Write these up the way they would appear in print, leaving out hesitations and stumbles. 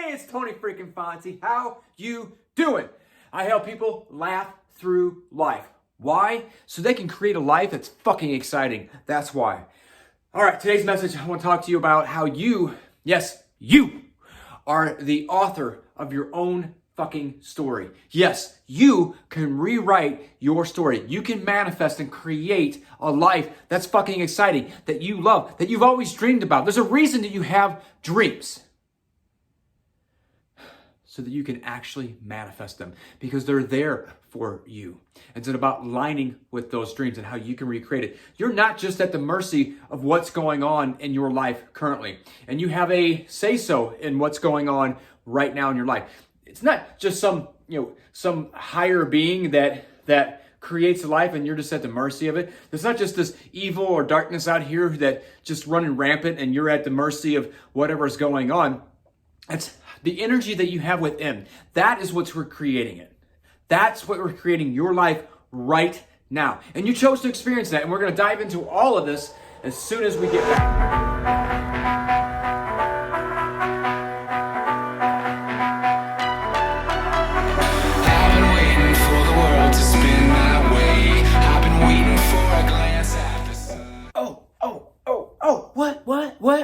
Hey, it's Tony freaking Fonzie. How you doing? I help people laugh through life. Why? So they can create a life that's fucking exciting. That's why. All right, today's message, I want to talk to you about how you, yes, you are the author of your own fucking story. Yes, you can rewrite your story. You can manifest and create a life that's fucking exciting, that you love, that you've always dreamed about. There's a reason that you have dreams, so that you can actually manifest them, because they're there for you. It's about lining with those dreams and how you can recreate it. You're not just at the mercy of what's going on in your life currently, and you have a say-so in what's going on right now in your life. It's not just some higher being that creates a life and you're just at the mercy of it. There's not just this evil or darkness out here that just running rampant and you're at the mercy of whatever's going on. It's the energy that you have within. That is what's creating it. That's what we're creating your life right now. And you chose to experience that. And we're going to dive into all of this as soon as we get back.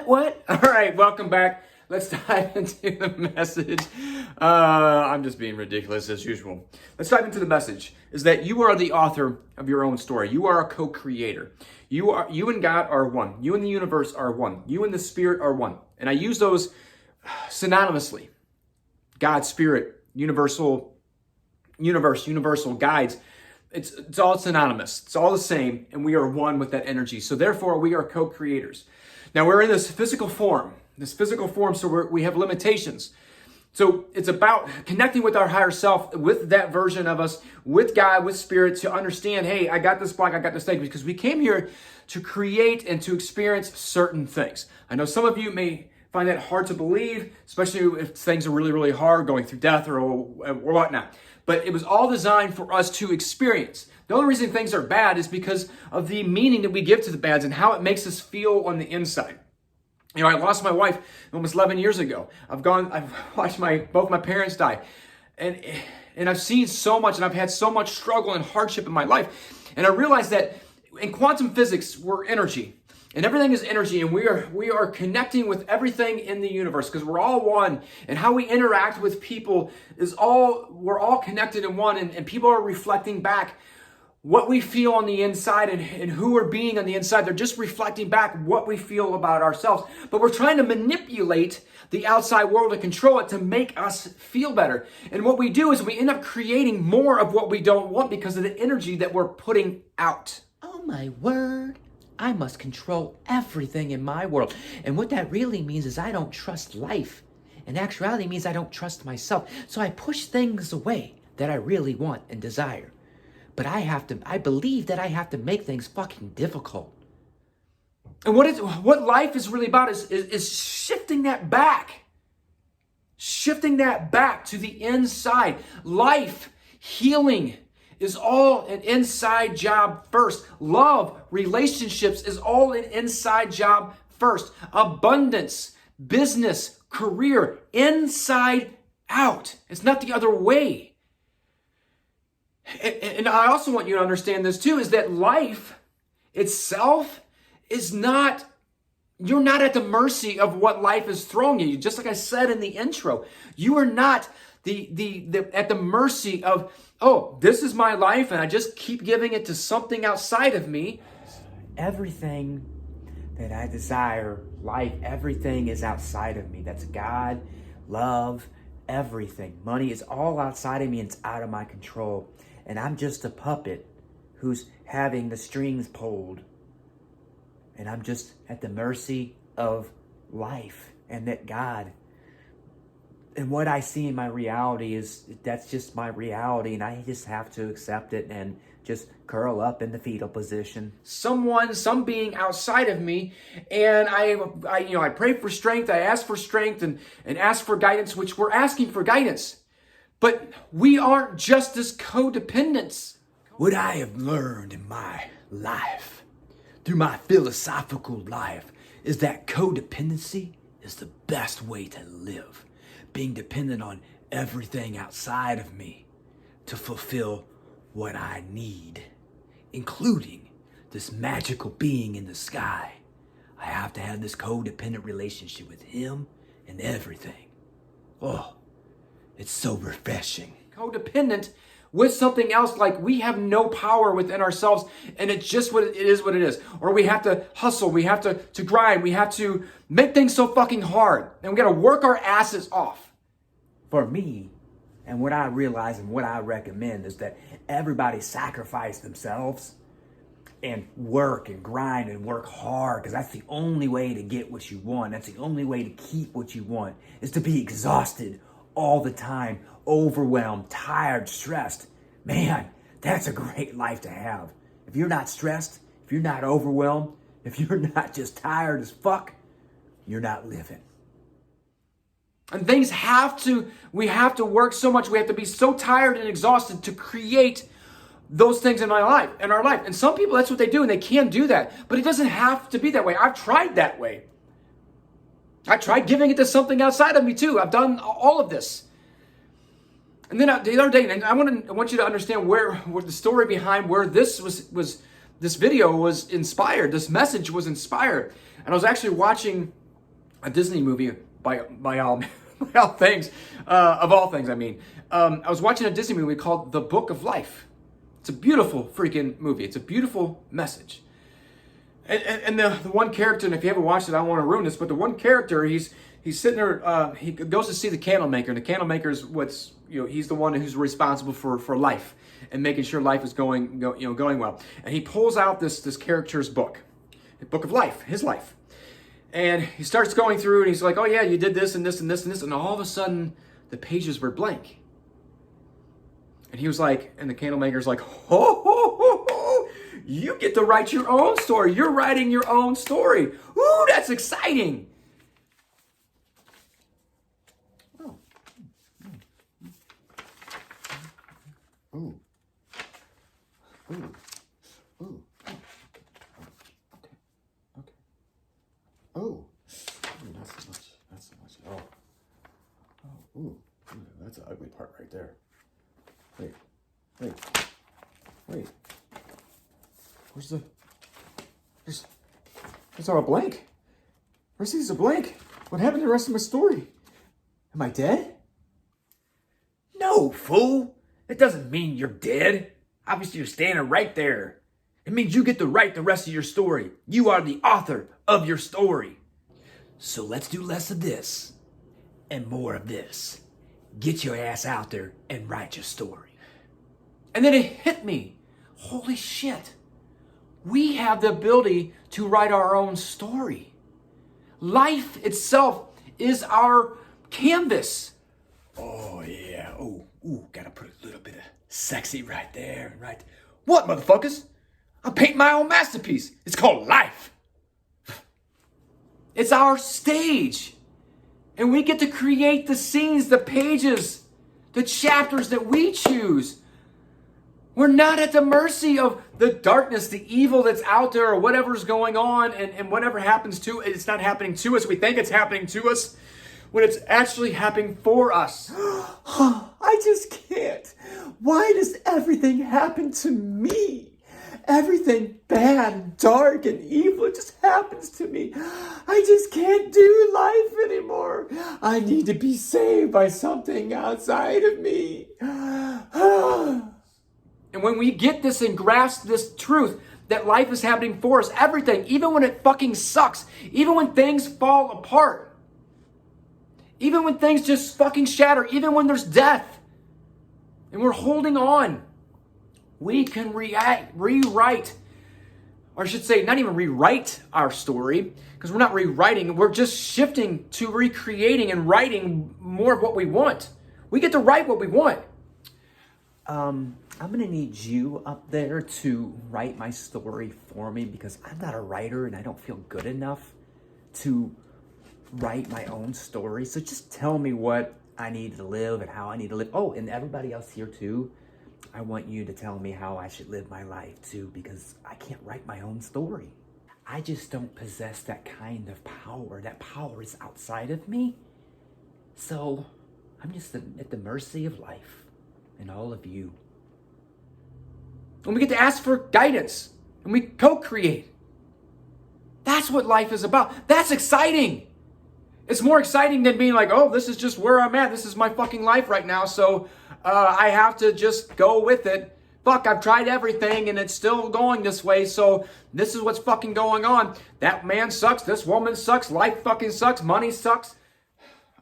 What? All right, welcome back. Let's dive into the message. I'm just being ridiculous as usual. Let's dive into the message. Is that you are the author of your own story. You are a co-creator. You and God are one. You and the universe are one. You and the spirit are one. And I use those synonymously. God, spirit, universal guides. It's all synonymous. It's all the same, and we are one with that energy. So therefore, we are co-creators. Now we're in this physical form, so we have limitations. So it's about connecting with our higher self, with that version of us, with God, with spirit, to understand, hey, I got this block, I got this thing, because we came here to create and to experience certain things. I know some of you may find that hard to believe, especially if things are really, really hard, going through death or whatnot. But it was all designed for us to experience. The only reason things are bad is because of the meaning that we give to the bads and how it makes us feel on the inside. You know, I lost my wife almost 11 years ago. I've watched both my parents die. And I've seen so much, and I've had so much struggle and hardship in my life. And I realized that in quantum physics, we're energy. And everything is energy, and we are connecting with everything in the universe because we're all one. And how we interact with people we're all connected in one, and people are reflecting back what we feel on the inside and who we're being on the inside. They're just reflecting back what we feel about ourselves. But we're trying to manipulate the outside world and control it to make us feel better. And what we do is we end up creating more of what we don't want because of the energy that we're putting out. Oh my word. I must control everything in my world. And what that really means is I don't trust life. In actuality, it means I don't trust myself. So I push things away that I really want and desire. But I believe that I have to make things fucking difficult. And what life is really about is shifting that back. Shifting that back to the inside. Life, healing is all an inside job first. Love, relationships is all an inside job first. Abundance, business, career, inside out. It's not the other way. And I also want you to understand this too, is that life itself is not, you're not at the mercy of what life is throwing at you. Just like I said in the intro, you are not at the mercy of, oh, this is my life and I just keep giving it to something outside of me. Everything that I desire, life, everything is outside of me. That's God, love, everything. Money is all outside of me and it's out of my control. And I'm just a puppet who's having the strings pulled. And I'm just at the mercy of life and that God. And what I see in my reality that's just my reality. And I just have to accept it and just curl up in the fetal position. Some being outside of me. And I pray for strength. I ask for strength and ask for guidance, which we're asking for guidance. But we aren't just as codependents. What I have learned in my life, through my philosophical life, is that codependency is the best way to live. being dependent on everything outside of me to fulfill what I need, including this magical being in the sky. I have to have this codependent relationship with him and everything. Oh, it's so refreshing. Codependent with something else, like we have no power within ourselves, and it's just what it is. Or we have to hustle, we have to grind, we have to make things so fucking hard, and we gotta work our asses off. For me, and what I realize and what I recommend is that everybody sacrifice themselves and work and grind and work hard, because that's the only way to get what you want. That's the only way to keep what you want, is to be exhausted all the time, overwhelmed, tired, stressed. Man, that's a great life to have. If you're not stressed, if you're not overwhelmed, if you're not just tired as fuck, you're not living. And we have to work so much, we have to be so tired and exhausted to create those things in our life. And some people, that's what they do, and they can do that. But it doesn't have to be that way. I've tried that way. I tried giving it to something outside of me too. I've done all of this. And then the other day, and I want you to understand where the story behind where this this video was inspired. This message was inspired. And I was actually watching a Disney movie by all things, of all things. I mean, I was watching a Disney movie called The Book of Life. It's a beautiful freaking movie. It's a beautiful message. And the one character, and if you haven't watched it, I don't want to ruin this, but the one character, he's sitting there, he goes to see the candle maker, and the candle maker is he's the one who's responsible for life and making sure life is going well. And he pulls out this character's book, the Book of Life, his life. And he starts going through, and he's like, oh yeah, you did this and this and this and this, and all of a sudden the pages were blank. And he was like, and the candle maker's like, ho, ho, ho, ho. You get to write your own story. You're writing your own story. Ooh, that's exciting. Oh. Ooh. Ooh. Ooh. Okay. Oh. Not so much. Not so much. Oh. Oh. Ooh. That's an ugly part right there. Wait. There's not a blank. Where's these a blank? What happened to the rest of my story? Am I dead? No, fool. It doesn't mean you're dead. Obviously, you're standing right there. It means you get to write the rest of your story. You are the author of your story. So let's do less of this and more of this. Get your ass out there and write your story. And then it hit me. Holy shit. We have the ability to write our own story. Life itself is our canvas. Oh, yeah. Ooh, gotta put a little bit of sexy right there. Right. What, motherfuckers? I paint my own masterpiece. It's called life. It's our stage. And we get to create the scenes, the pages, the chapters that we choose. We're not at the mercy of the darkness, the evil that's out there, or whatever's going on, and whatever happens to it, it's not happening to us. We think it's happening to us when it's actually happening for us. I just can't. Why does everything happen to me? Everything bad and dark and evil, it just happens to me. I just can't do life anymore. I need to be saved by something outside of me. And when we get this and grasp this truth that life is happening for us, everything, even when it fucking sucks, even when things fall apart, even when things just fucking shatter, even when there's death, and we're holding on, we can rewrite, or I should say, not even rewrite our story, because we're not rewriting, we're just shifting to recreating and writing more of what we want. We get to write what we want. I'm gonna need you up there to write my story for me, because I'm not a writer and I don't feel good enough to write my own story. So just tell me what I need to live and how I need to live. Oh, and everybody else here too, I want you to tell me how I should live my life too, because I can't write my own story. I just don't possess that kind of power. That power is outside of me. So I'm just at the mercy of life and all of you. And we get to ask for guidance, and we co-create. That's what life is about. That's exciting. It's more exciting than being like, oh, this is just where I'm at. This is my fucking life right now. So I have to just go with it. Fuck, I've tried everything and it's still going this way. So this is what's fucking going on. That man sucks. This woman sucks. Life fucking sucks. Money sucks.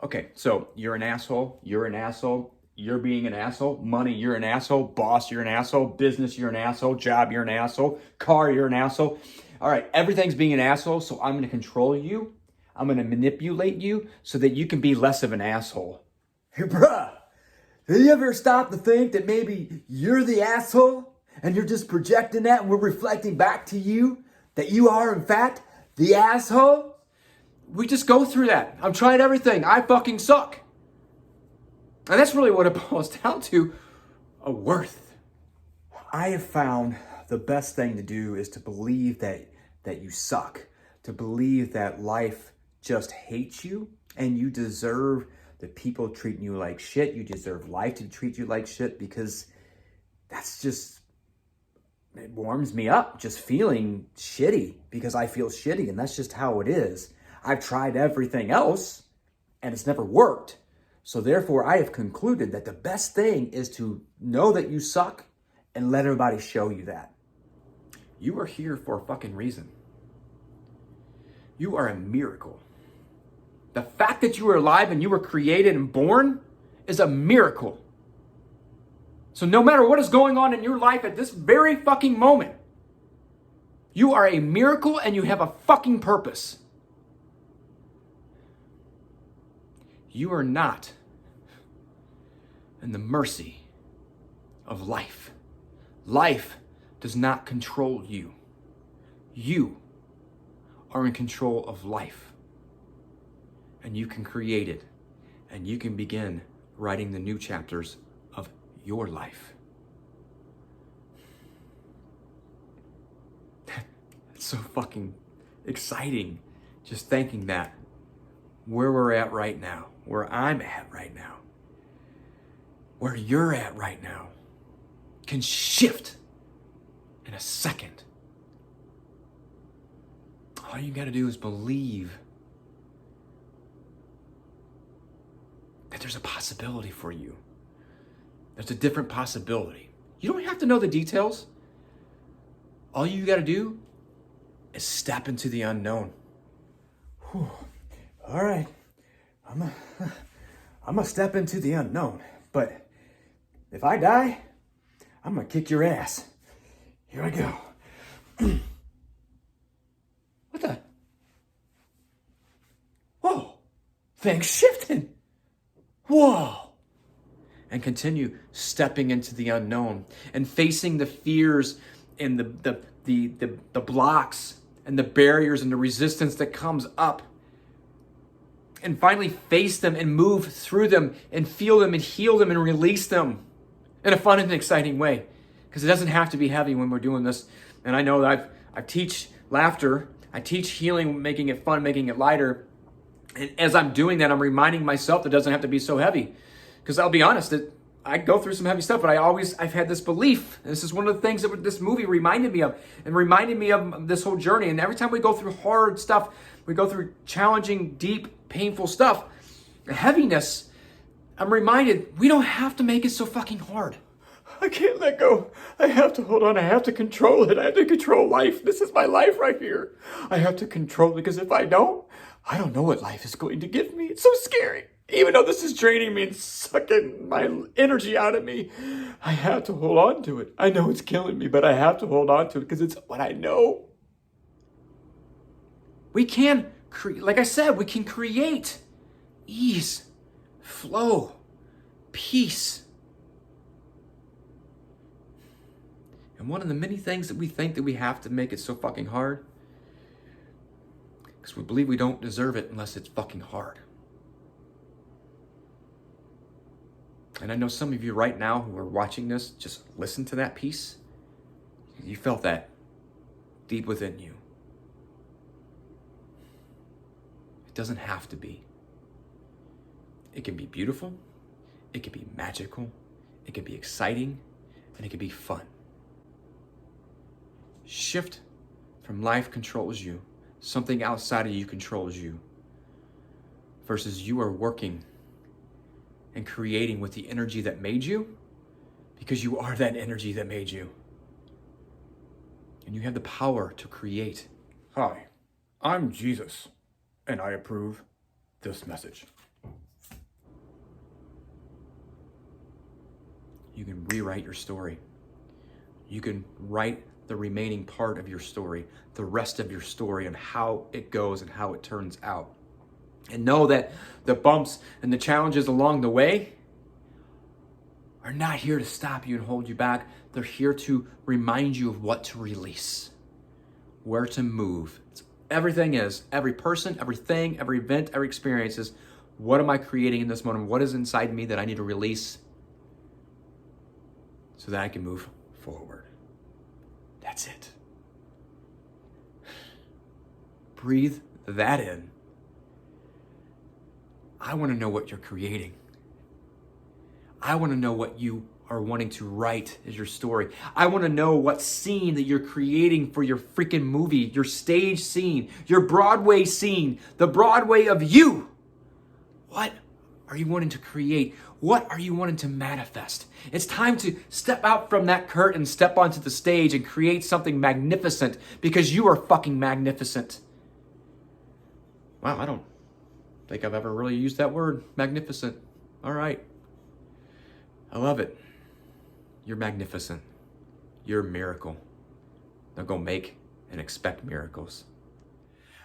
Okay, so you're an asshole. You're an asshole. You're being an asshole. Money, you're an asshole. Boss, you're an asshole. Business, you're an asshole. Job, you're an asshole. Car, you're an asshole. All right, everything's being an asshole, so I'm going to control you. I'm going to manipulate you so that you can be less of an asshole. Hey, bruh, have you ever stopped to think that maybe you're the asshole and you're just projecting that and we're reflecting back to you that you are, in fact, the asshole? We just go through that. I've tried everything. I fucking suck. And that's really what it boils down to, a worth. I have found the best thing to do is to believe that you suck, to believe that life just hates you and you deserve the people treating you like shit. You deserve life to treat you like shit, because that's just, it warms me up just feeling shitty because I feel shitty, and that's just how it is. I've tried everything else and it's never worked. So therefore I have concluded that the best thing is to know that you suck and let everybody show you that. You are here for a fucking reason. You are a miracle. The fact that you are alive and you were created and born is a miracle. So no matter what is going on in your life at this very fucking moment, you are a miracle and you have a fucking purpose. You are not in the mercy of life. Life does not control you. You are in control of life. And you can create it. And you can begin writing the new chapters of your life. It's so fucking exciting just thinking that where we're at right now, where I'm at right now, where you're at right now, can shift in a second. All you got to do is believe that there's a possibility for you. There's a different possibility. You don't have to know the details. All you got to do is step into the unknown. Whew. All right, I'm gonna step into the unknown, but if I die, I'm gonna kick your ass. Here I go. What the? Whoa, things shifting. Whoa. And continue stepping into the unknown and facing the fears and the blocks and the barriers and the resistance that comes up. And finally face them and move through them and feel them and heal them and release them in a fun and exciting way. Because it doesn't have to be heavy when we're doing this. And I know that I teach laughter, I teach healing, making it fun, making it lighter. And as I'm doing that, I'm reminding myself that it doesn't have to be so heavy. Because I'll be honest, that I go through some heavy stuff, but I've had this belief. This is one of the things that this movie reminded me of, and reminded me of this whole journey. And every time we go through hard stuff, we go through challenging, deep, painful stuff, heaviness, I'm reminded we don't have to make it so fucking hard. I can't let go. I have to hold on. I have to control it. I have to control life. This is my life right here. I have to control it, because if I don't know what life is going to give me. It's so scary. Even though this is draining me and sucking my energy out of me, I have to hold on to it. I know it's killing me, but I have to hold on to it because it's what I know. We can create, like I said, we can create ease, flow, peace. And one of the many things that we think that we have to make it so fucking hard, because we believe we don't deserve it unless it's fucking hard. And I know some of you right now who are watching this, just listen to that piece. You felt that deep within you. It doesn't have to be. It can be beautiful, it can be magical, it can be exciting, and it can be fun. Shift from life controls you, something outside of you controls you, versus you are working and creating with the energy that made you, because you are that energy that made you. And you have the power to create. Hi, I'm Jesus, and I approve this message. You can rewrite your story. You can write the remaining part of your story, the rest of your story, and how it goes and how it turns out. And know that the bumps and the challenges along the way are not here to stop you and hold you back. They're here to remind you of what to release, where to move. Everything is, every person, everything, every event, every experience is, what am I creating in this moment? What is inside me that I need to release so that I can move forward? That's it. Breathe that in. I want to know what you're creating. I want to know what you are wanting to write as your story. I want to know what scene that you're creating for your freaking movie, your stage scene, your Broadway scene, the Broadway of you. What are you wanting to create? What are you wanting to manifest? It's time to step out from that curtain, step onto the stage and create something magnificent, because you are fucking magnificent. Wow, I don't think I've ever really used that word, magnificent. All right. I love it. You're magnificent. You're a miracle. Now go make and expect miracles.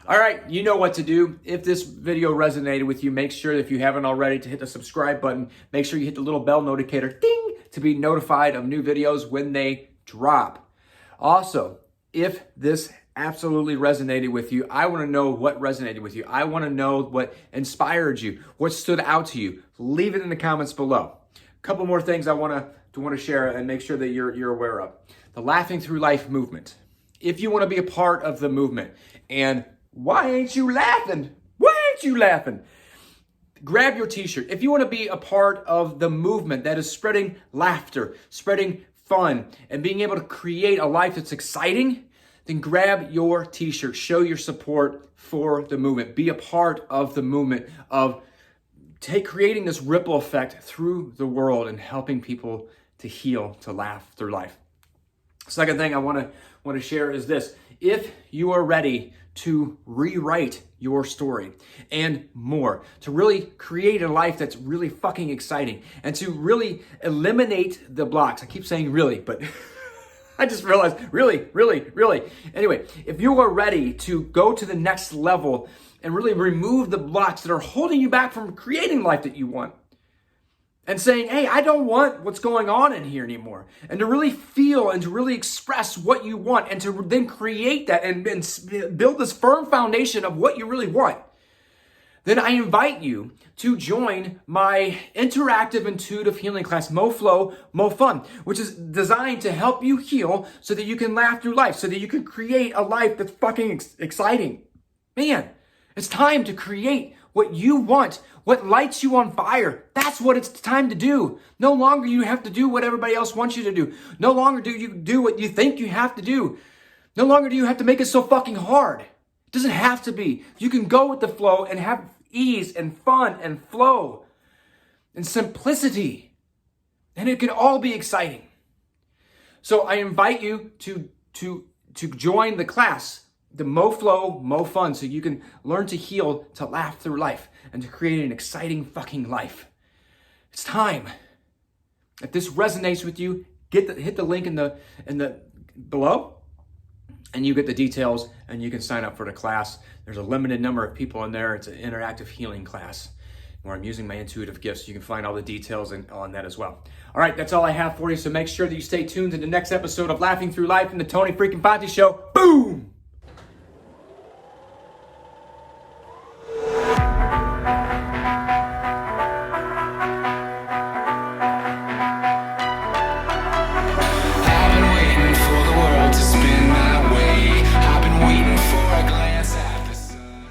All right, you know what to do. If this video resonated with you, make sure, if you haven't already, to hit the subscribe button. Make sure you hit the little bell notificator, ding, to be notified of new videos when they drop. Also, if this absolutely resonated with you, I want to know what resonated with you. I want to know what inspired you, what stood out to you. Leave it in the comments below. A couple more things I want to share and make sure that you're aware of. The Laughing Through Life movement. If you want to be a part of the movement, and why ain't you laughing? Why ain't you laughing? Grab your t-shirt. If you want to be a part of the movement that is spreading laughter, spreading fun, and being able to create a life that's exciting, then grab your t-shirt. Show your support for the movement. Be a part of the movement of creating this ripple effect through the world and helping people to heal, to laugh through life. Second thing I want to share is this. If you are ready to rewrite your story and more, to really create a life that's really fucking exciting, and to really eliminate the blocks. I keep saying really, but I just realized really. Anyway, if you are ready to go to the next level and really remove the blocks that are holding you back from creating the life that you want, and saying, hey, I don't want what's going on in here anymore. And to really feel and to really express what you want, and to then create that and build this firm foundation of what you really want, then I invite you to join my interactive intuitive healing class, Mo Flow, Mo Fun, which is designed to help you heal so that you can laugh through life, so that you can create a life that's fucking exciting. Man, it's time to create what you want, what lights you on fire. That's what it's time to do. No longer you have to do what everybody else wants you to do. No longer do you do what you think you have to do. No longer do you have to make it so fucking hard. It doesn't have to be. You can go with the flow and have ease and fun and flow and simplicity. And it can all be exciting. So I invite you to join the class, the Mo Flow, Mo Fun, so you can learn to heal, to laugh through life, and to create an exciting fucking life. It's time. If this resonates with you, hit the link in the below, and you get the details, and you can sign up for the class. There's a limited number of people in there. It's an interactive healing class where I'm using my intuitive gifts. You can find all the details on that as well. All right, that's all I have for you. So make sure that you stay tuned to the next episode of Laughing Through Life in the Tony freaking Fonte Show. Boom!